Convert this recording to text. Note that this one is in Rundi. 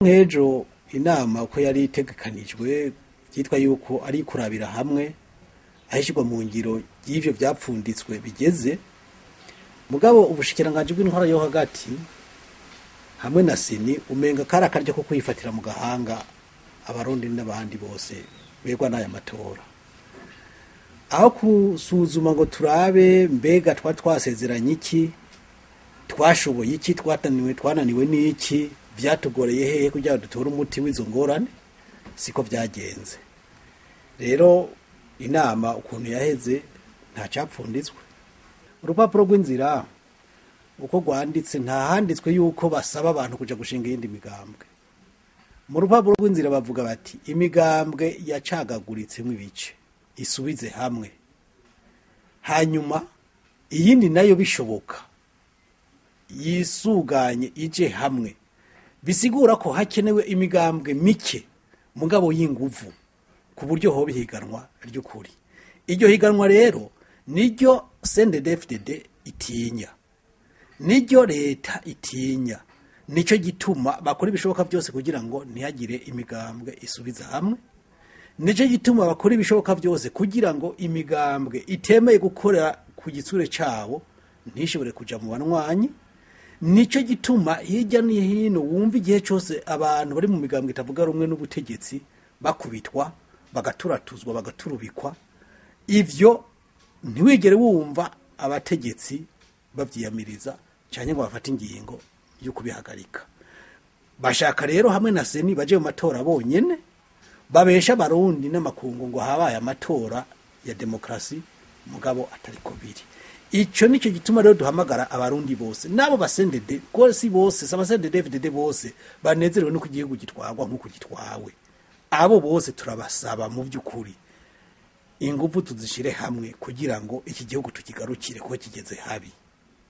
Nk'ejo inama uko yari itegekanijwe byitwa yuko ari kurabira hamwe ahishirwa mu ngiro y'ivyo vyapfunditswe bigeze mugabo ubushikiranganje bw'intwara yo hagati hamwe na seni umenga karakaryo ko kwifatira mu gahanga abarundi n'abandi bose begwa n'aya matora aho kusuzuma ngo turabe mbega twasezeranye iki twashoboye iki twananiwe n'iki vyatugoreye hehe kugira dutora umuti w'izo ngorane siko vyagenze rero inama ukuntu yaheze nta capfunditswe urupapuro rw'inzira uko rwanditse nta handitswe yuko basaba abantu kuja gushinga iyindi migambwe mu rupapuro rw'inzira bavuga bati imigambwe yacagaguritsemwo ibice isubize hamwe hanyuma iyindi nayo bishoboka yisuganye ije hamwe bisigura ko hakenewe imigambwe mike mugabo y'inguvu ku buryo hoba higanwa ry'ukuri iryo higanwa rero niryo CNDD-FDD itinya niryo leta itinya nico gituma bakora ibishoboka byose kugira ngo ntihagire imigambwe isubiza hamwe nico gituma bakora ibishoboka byose kugira ngo imigambwe itemeye gukorera ku gitsure cabo ntishobore kuja mu banwanyi nico gituma hirya no hino wumva igihe cyose abantu bari mu migambwe itavuga rumwe n'ubutegetsi bakubitwa bagaturatuzwa bagaturubikwa ivyo ntiwigere wumva abategetsi bavyiyamiriza cyane ngo bafate ingingo yo kubihagarika bashaka rero hamwe na seni baje mu matora bonyene babesha barundi n'amakungu ngo habaye amatora ya demokrasi mugabo atariko biri ico nico gituma rero duhamagara abarundi bose nabo basendede kosi bose sabasendede bose banezerewe no kugihugu gitwagwa nkuko gitwawe abo bose turabasaba mu by'ukuri ingufu tuzishire hamwe kugira ngo iki gihugu tukigarukire ko kigeze habi